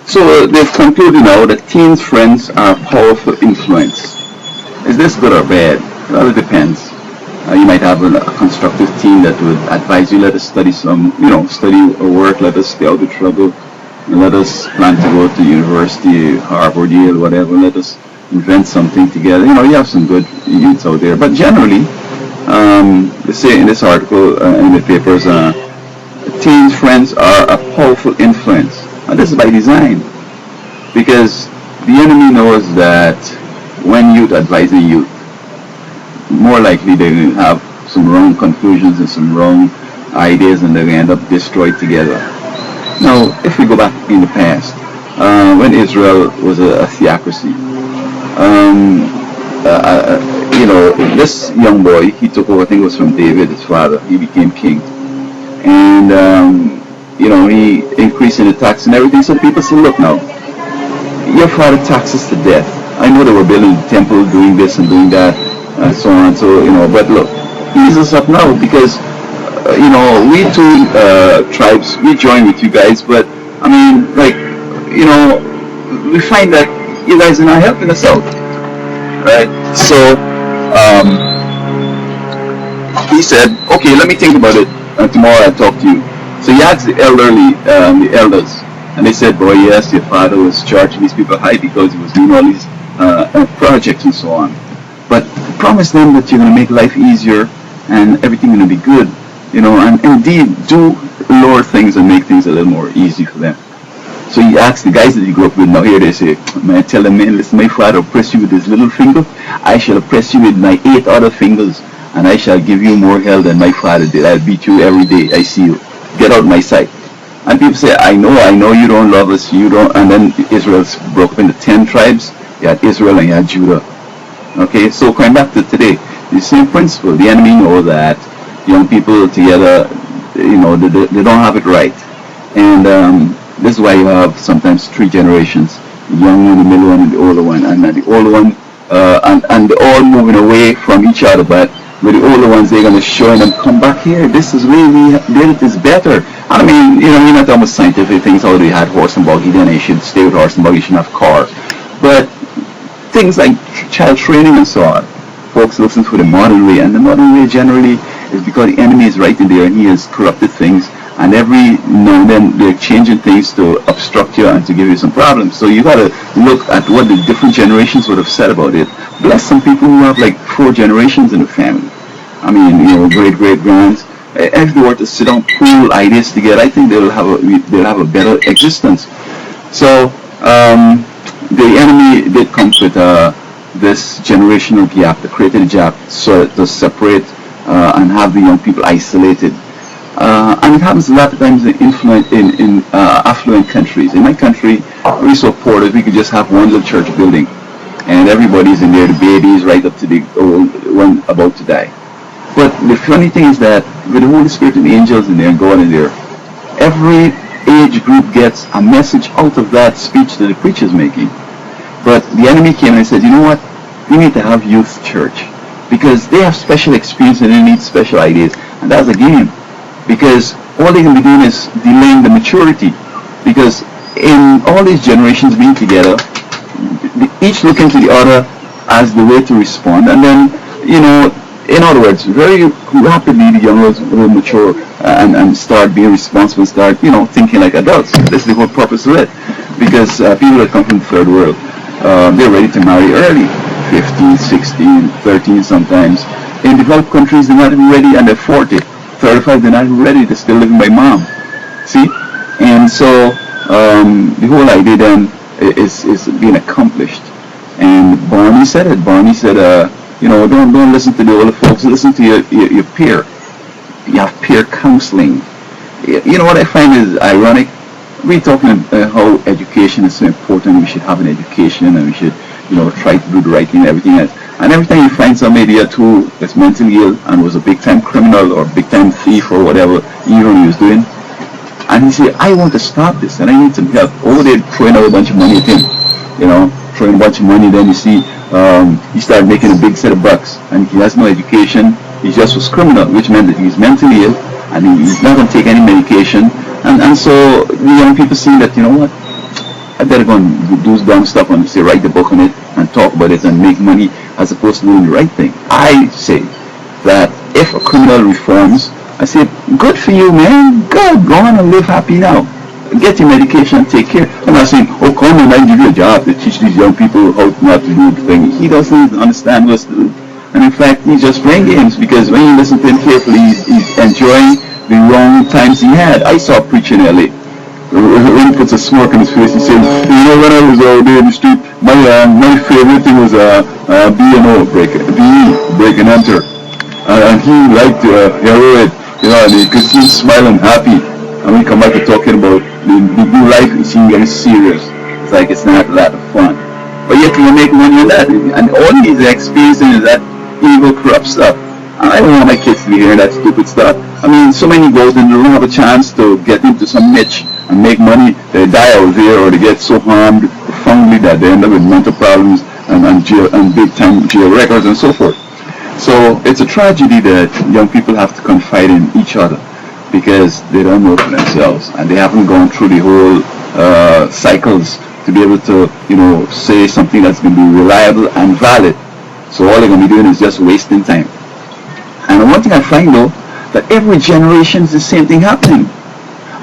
So they've concluded now that teens' friends are powerful influence. Is this good or bad? Well, it depends. You might have a constructive teen that would advise you, let us study some, study or work, let us stay out of trouble, and let us plan to go to university, Harvard, Yale, whatever, let us invent something together. You have some good youths out there. But generally, they say in this article, in the papers, teens' friends are a powerful influence. And this is by design, because the enemy knows that when youth advising youth, more likely they will have some wrong conclusions and some wrong ideas, and they will end up destroyed together. Now, if we go back in the past, when Israel was a theocracy, this young boy, he took over, I think it was from David, his father, he became king. And, he increased in the tax and everything, so people said, look now, your father taxes to death. I know they were building the temple, doing this and doing that, and so on, so, but look, ease us up now, because, we two tribes, we join with you guys, but, we find that you guys are not helping us out, right? So, he said, okay, let me think about it, and tomorrow I'll talk to you. So he asked the elders, and they said, boy, yes, your father was charging these people high because he was doing all these projects and so on. But promise them that you're going to make life easier and everything going to be good, and indeed do lower things and make things a little more easy for them. So he asked the guys that he grew up with, now here they say, man, tell them, man, listen, my father oppressed you with his little finger, I shall oppress you with my 8 other fingers, and I shall give you more hell than my father did. I'll beat you every day I see you. Get out of my sight. And people say, I know you don't love us, you don't. And then Israel broke up into 10 tribes. You had Israel and you had Judah. Okay, so coming back to today, the same principle. The enemy know that young people together, they don't have it right. And this is why you have sometimes 3 generations, the young one, the middle one, and the older one. And the older one, and they're all moving away from each other, but with the older ones, they're going to show them, come back here, this is where we did it, is better. I mean, you're not almost scientific things, how they had horse and buggy, then you should stay with horse and buggy, you shouldn't have car. But things like child training and so on, folks listen for the modern way, and the modern way generally is because the enemy is right in there and he has corrupted things, and every now and then they're changing things to obstruct you and to give you some problems. So you got to look at what the different generations would have said about it. Bless some people who have like 4 generations in the family. I mean, great-great-grands. If they were to sit down, pool ideas together, I think they'll have a better existence. So the enemy did come with this generational gap, the created gap, so to separate and have the young people isolated. And it happens a lot of times in affluent countries. In my country, we're so poor that we could just have one little church building, and everybody's in there, the babies right up to the old one about to die. But the funny thing is that with the Holy Spirit and the angels in there and God in there, every age group gets a message out of that speech that the preacher's making. But the enemy came and said, you know what? We need to have youth church, because they have special experience and they need special ideas. And that's a game, because all they can be doing is delaying the maturity. Because in all these generations being together, each looking to the other as the way to respond, and then, in other words, very rapidly the young ones will mature and start being responsible, start, thinking like adults. This is the whole purpose of it. Because people that come from the third world, they're ready to marry early, 15, 16, 13 sometimes. In developed countries, they're not even ready, and they're 40, 35, they're not even ready, they're still living by mom. See? And so the whole idea then is being accomplished. And Barney said it. Barney said, don't listen to the older folks, listen to your peer. You have peer counseling. What I find is ironic. We're talking about how education is so important. We should have an education, and we should, try to do the right thing and everything else. And every time you find somebody there too that's mentally ill and was a big-time criminal or big-time thief or whatever evil he was doing, and he said, I want to stop this and I need some help. Oh, they're throwing out a bunch of money at him, throwing a bunch of money. Then you see he started making a big set of bucks, and he has no education. He just was criminal, which meant that he's mentally ill and he's not going to take any medication. And so the young people see that, I better go and do dumb stuff and say write the book on it and talk about it and make money as opposed to doing the right thing. I say that if a criminal reforms, I say, good for you, man. Good, go on and live happy now. Get your medication, take care. I'm not saying, oh, come and I give you a job to teach these young people how not to do the thing. He doesn't understand what's the, and in fact, he's just playing games, because when you listen to him carefully, he's enjoying the wrong times he had. I saw a preacher in LA. When he puts a smirk on his face, he says, you know, when I was out there in the street, my favorite thing was B&O, break and enter. And he liked hear it, you know, and he could see him smiling happy. And when he come back to talking about the new life, he seemed getting serious. It's like it's not a lot of fun. But yet you make money on that. And all he's experiencing is that evil, corrupt stuff. And I don't want my kids to be hearing that stupid stuff. I mean, so many girls and they don't have a chance to get into some niche and make money. They die out there, or they get so harmed profoundly that they end up with mental problems and big time jail records and so forth. So it's a tragedy that young people have to confide in each other because they don't know for themselves and they haven't gone through the whole cycles to be able to, you know, say something that's going to be reliable and valid. So all they're going to be doing is just wasting time. And one thing I find though, that every generation is the same thing happening.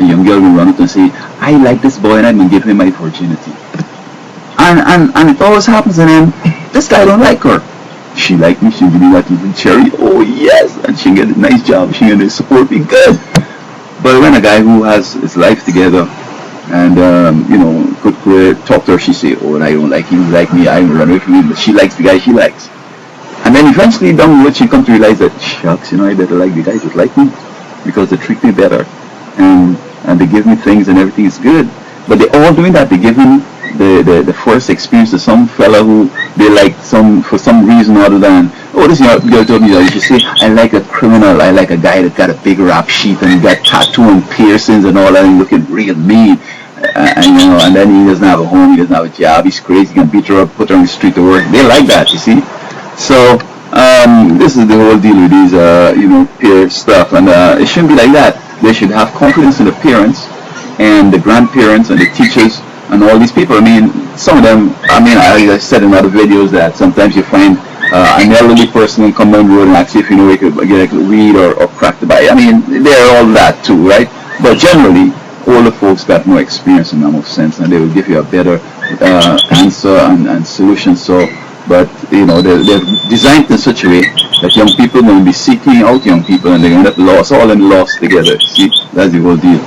A young girl will run up and say, I like this boy and I'm going to give him my virginity. And it always happens, and then this guy don't like her. She like me, she'll give me that little cherry, oh yes, and she'll get a nice job, she'll get support me, good. But when a guy who has his life together and, you know, could talk to her, she say, oh, and I don't like him, he like me, I will run away from him, but she likes the guy she likes. And then eventually down the road she comes to realize that, shucks, you know, I better like the guys that like me because they treat me better and they give me things and everything is good. But they're all doing that, they give him the first experience to some fella who they like for some reason other than, oh, this girl told me that you should say, I like a criminal, I like a guy that got a big rap sheet and got tattoo and piercings and all that and looking real mean. And you know, and then he doesn't have a home, he doesn't have a job, he's crazy, he can beat her up, put her on the street to work. They like that, you see. So this is the whole deal with these you know, peer stuff, and it shouldn't be like that. They should have confidence in the parents and the grandparents and the teachers and all these people. I mean, some of them, I mean, I said in other videos that sometimes you find an elderly person will come down the road and ask you if you know you could get a weed or crack to buy. I mean, they're all that too, right? But generally, older folks got more experience and more sense, and they will give you a better answer and solution. So, but you know, they're designed in such a way that young people are going to be seeking out young people, and they're going to get lost, all in lost together. See, that's the whole deal.